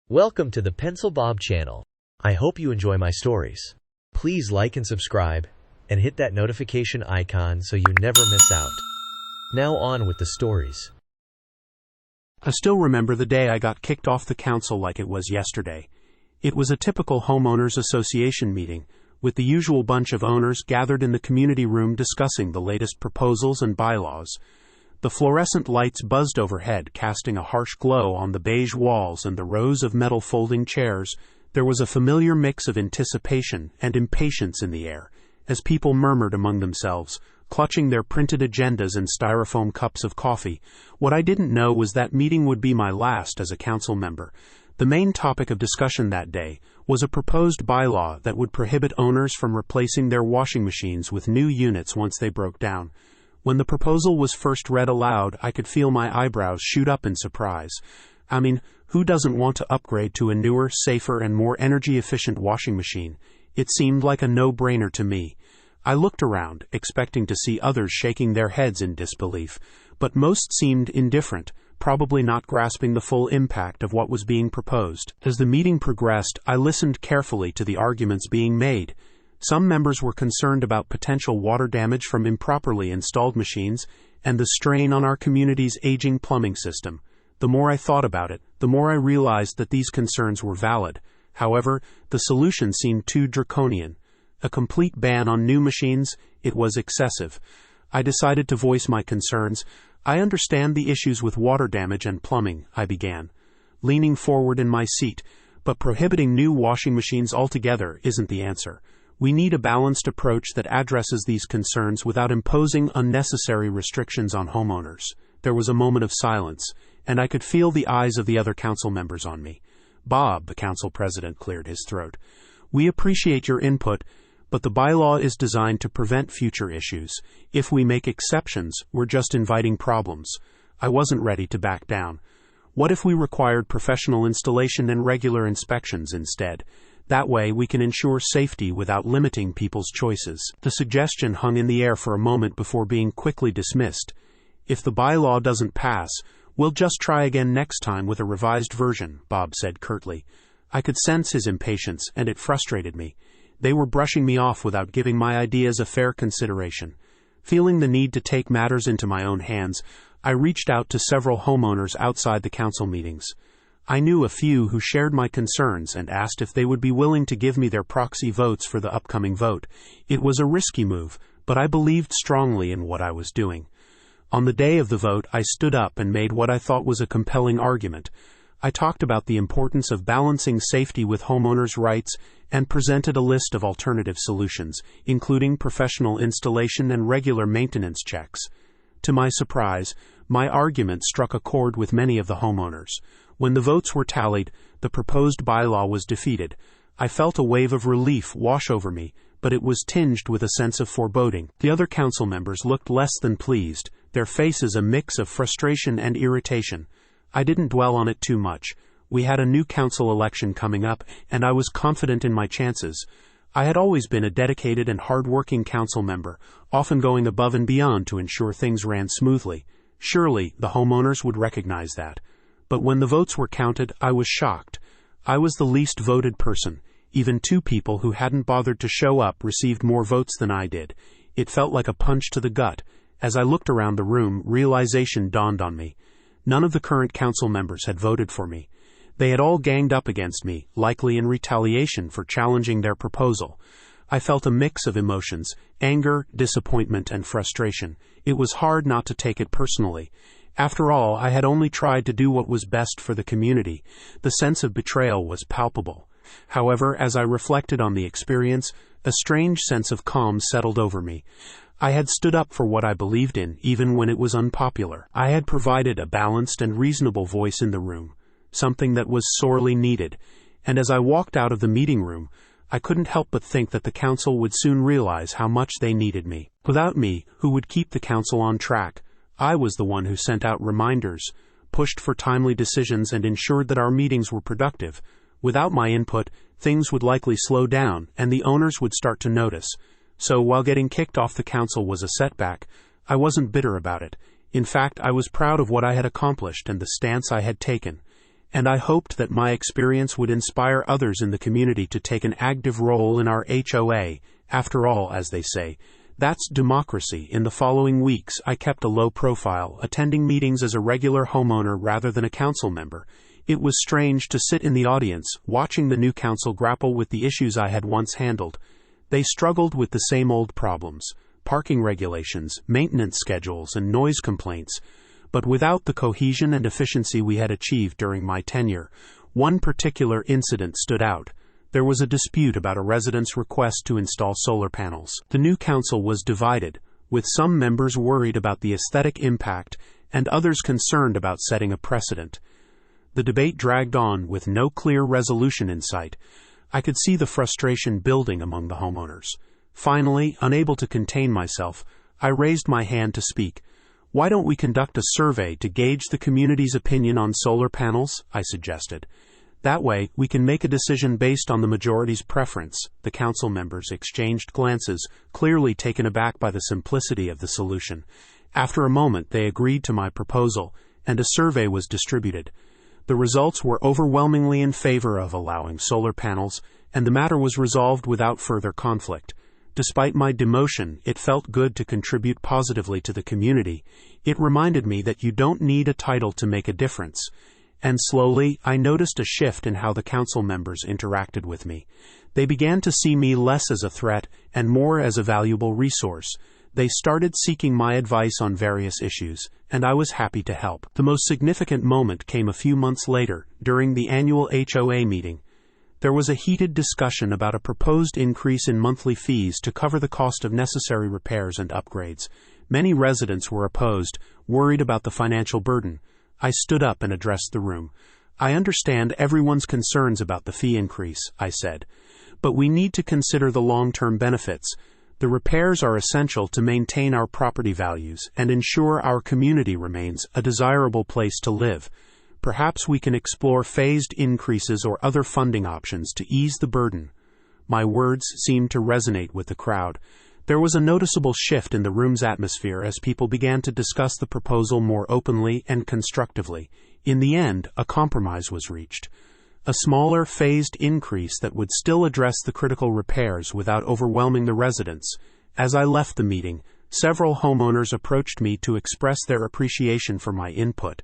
Welcome to the Pencil Bob channel. I hope you enjoy my stories. Please like and subscribe, and hit that notification icon so you never miss out. Now on with the stories. I still remember the day I got kicked off the council like it was yesterday. It was a typical homeowners association meeting, with the usual bunch of owners gathered in the community room discussing the latest proposals and bylaws. The fluorescent lights buzzed overhead, casting a harsh glow on the beige walls and the rows of metal folding chairs. There was a familiar mix of anticipation and impatience in the air, as people murmured among themselves, clutching their printed agendas and styrofoam cups of coffee. What I didn't know was that meeting would be my last as a council member. The main topic of discussion that day was a proposed bylaw that would prohibit owners from replacing their washing machines with new units once they broke down. When the proposal was first read aloud, I could feel my eyebrows shoot up in surprise. I mean, who doesn't want to upgrade to a newer, safer, and more energy-efficient washing machine? It seemed like a no-brainer to me. I looked around, expecting to see others shaking their heads in disbelief, but most seemed indifferent, probably not grasping the full impact of what was being proposed. As the meeting progressed, I listened carefully to the arguments being made. Some members were concerned about potential water damage from improperly installed machines and the strain on our community's aging plumbing system. The more I thought about it, the more I realized that these concerns were valid. However, the solution seemed too draconian. A complete ban on new machines, it was excessive. I decided to voice my concerns. I understand the issues with water damage and plumbing, I began, leaning forward in my seat, but prohibiting new washing machines altogether isn't the answer. We need a balanced approach that addresses these concerns without imposing unnecessary restrictions on homeowners. There was a moment of silence, and I could feel the eyes of the other council members on me. Bob, the council president, cleared his throat. We appreciate your input, but the bylaw is designed to prevent future issues. If we make exceptions, we're just inviting problems. I wasn't ready to back down. What if we required professional installation and regular inspections instead? That way we can ensure safety without limiting people's choices. The suggestion hung in the air for a moment before being quickly dismissed. If the bylaw doesn't pass, we'll just try again next time with a revised version, Bob said curtly. I could sense his impatience, and it frustrated me. They were brushing me off without giving my ideas a fair consideration. Feeling the need to take matters into my own hands, I reached out to several homeowners outside the council meetings. I knew a few who shared my concerns and asked if they would be willing to give me their proxy votes for the upcoming vote. It was a risky move, but I believed strongly in what I was doing. On the day of the vote, I stood up and made what I thought was a compelling argument. I talked about the importance of balancing safety with homeowners' rights and presented a list of alternative solutions, including professional installation and regular maintenance checks. To my surprise, my argument struck a chord with many of the homeowners. When the votes were tallied, the proposed bylaw was defeated. I felt a wave of relief wash over me, but it was tinged with a sense of foreboding. The other council members looked less than pleased, their faces a mix of frustration and irritation. I didn't dwell on it too much. We had a new council election coming up, and I was confident in my chances. I had always been a dedicated and hard-working council member, often going above and beyond to ensure things ran smoothly. Surely the homeowners would recognize that. But when the votes were counted, I was shocked. I was the least voted person. Even two people who hadn't bothered to show up received more votes than I did. It felt like a punch to the gut. As I looked around the room, realization dawned on me. None of the current council members had voted for me. They had all ganged up against me, likely in retaliation for challenging their proposal. I felt a mix of emotions, anger, disappointment, and frustration. It was hard not to take it personally. After all, I had only tried to do what was best for the community. The sense of betrayal was palpable. However, as I reflected on the experience, a strange sense of calm settled over me. I had stood up for what I believed in, even when it was unpopular. I had provided a balanced and reasonable voice in the room, something that was sorely needed. And as I walked out of the meeting room, I couldn't help but think that the council would soon realize how much they needed me. Without me, who would keep the council on track? I was the one who sent out reminders, pushed for timely decisions, and ensured that our meetings were productive. Without my input, things would likely slow down, and the owners would start to notice. So while getting kicked off the council was a setback, I wasn't bitter about it. In fact, I was proud of what I had accomplished and the stance I had taken. and I hoped that my experience would inspire others in the community to take an active role in our HOA. After all, as they say, that's democracy. In the following weeks, I kept a low profile, attending meetings as a regular homeowner rather than a council member. It was strange to sit in the audience, watching the new council grapple with the issues I had once handled. They struggled with the same old problems: parking regulations, maintenance schedules, and noise complaints. But without the cohesion and efficiency we had achieved during my tenure, one particular incident stood out. There was a dispute about a resident's request to install solar panels. The new council was divided, with some members worried about the aesthetic impact and others concerned about setting a precedent. The debate dragged on with no clear resolution in sight. I could see the frustration building among the homeowners. Finally, unable to contain myself, I raised my hand to speak. "Why don't we conduct a survey to gauge the community's opinion on solar panels?" I suggested. "That way, we can make a decision based on the majority's preference." The council members exchanged glances, clearly taken aback by the simplicity of the solution. After a moment, they agreed to my proposal, and a survey was distributed. The results were overwhelmingly in favor of allowing solar panels, and the matter was resolved without further conflict. Despite my demotion, it felt good to contribute positively to the community. It reminded me that you don't need a title to make a difference. And slowly, I noticed a shift in how the council members interacted with me. They began to see me less as a threat and more as a valuable resource. They started seeking my advice on various issues, and I was happy to help. The most significant moment came a few months later, during the annual HOA meeting. There was a heated discussion about a proposed increase in monthly fees to cover the cost of necessary repairs and upgrades. Many residents were opposed, worried about the financial burden. I stood up and addressed the room. "I understand everyone's concerns about the fee increase," I said, "but we need to consider the long-term benefits. The repairs are essential to maintain our property values and ensure our community remains a desirable place to live. Perhaps we can explore phased increases or other funding options to ease the burden." My words seemed to resonate with the crowd. There was a noticeable shift in the room's atmosphere as people began to discuss the proposal more openly and constructively. In the end, a compromise was reached. A smaller, phased increase that would still address the critical repairs without overwhelming the residents. As I left the meeting, several homeowners approached me to express their appreciation for my input.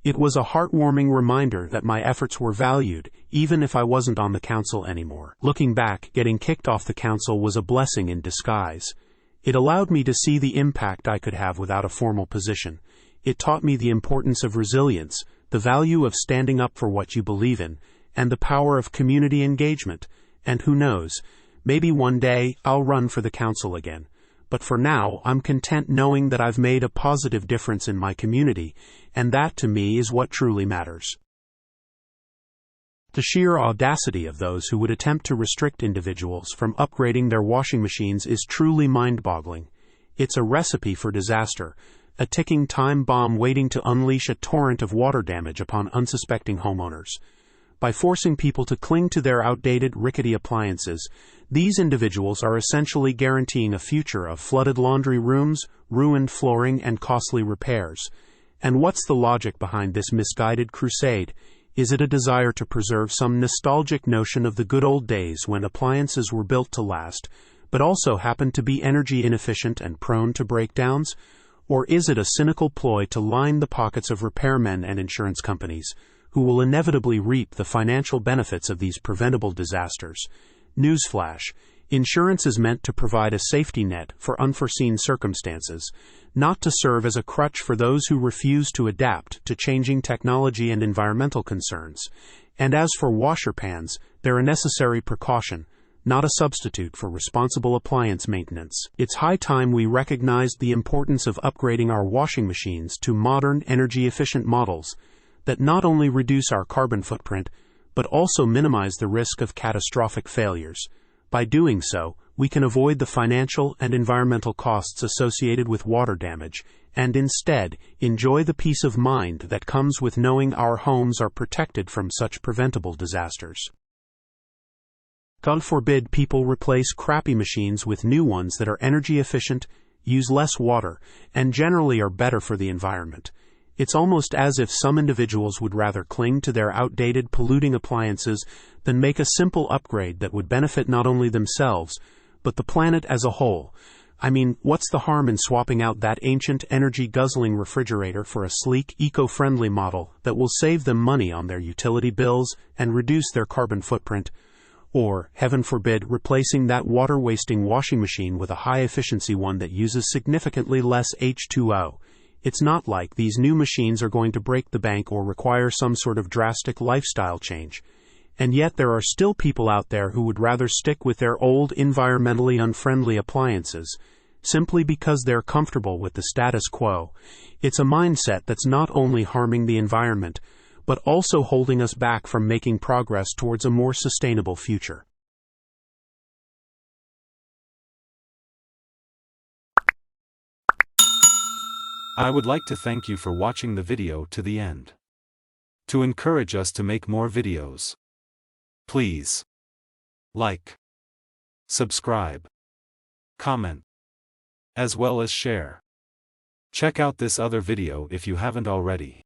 It was a heartwarming reminder that my efforts were valued, even if I wasn't on the council anymore. Looking back, getting kicked off the council was a blessing in disguise. It allowed me to see the impact I could have without a formal position. It taught me the importance of resilience, the value of standing up for what you believe in, and the power of community engagement. And who knows, maybe one day I'll run for the council again. But for now, I'm content knowing that I've made a positive difference in my community, and that to me is what truly matters. The sheer audacity of those who would attempt to restrict individuals from upgrading their washing machines is truly mind-boggling. It's a recipe for disaster, a ticking time bomb waiting to unleash a torrent of water damage upon unsuspecting homeowners. By forcing people to cling to their outdated, rickety appliances, these individuals are essentially guaranteeing a future of flooded laundry rooms, ruined flooring, and costly repairs. And what's the logic behind this misguided crusade? Is it a desire to preserve some nostalgic notion of the good old days when appliances were built to last, but also happened to be energy inefficient and prone to breakdowns? Or is it a cynical ploy to line the pockets of repairmen and insurance companies, who will inevitably reap the financial benefits of these preventable disasters? Newsflash: insurance is meant to provide a safety net for unforeseen circumstances, not to serve as a crutch for those who refuse to adapt to changing technology and environmental concerns. And as for washer pans, they're a necessary precaution, not a substitute for responsible appliance maintenance. It's high time we recognized the importance of upgrading our washing machines to modern, energy-efficient models that not only reduce our carbon footprint, but also minimize the risk of catastrophic failures. By doing so, we can avoid the financial and environmental costs associated with water damage, and instead enjoy the peace of mind that comes with knowing our homes are protected from such preventable disasters. God forbid people replace crappy machines with new ones that are energy efficient, use less water, and generally are better for the environment. It's almost as if some individuals would rather cling to their outdated, polluting appliances than make a simple upgrade that would benefit not only themselves, but the planet as a whole. I mean, what's the harm in swapping out that ancient, energy-guzzling refrigerator for a sleek, eco-friendly model that will save them money on their utility bills and reduce their carbon footprint? Or, heaven forbid, replacing that water-wasting washing machine with a high-efficiency one that uses significantly less H2O. It's not like these new machines are going to break the bank or require some sort of drastic lifestyle change. And yet there are still people out there who would rather stick with their old, environmentally unfriendly appliances, simply because they're comfortable with the status quo. It's a mindset that's not only harming the environment, but also holding us back from making progress towards a more sustainable future. I would like to thank you for watching the video to the end. To encourage us to make more videos, please like, subscribe, comment, as well as share. Check out this other video if you haven't already.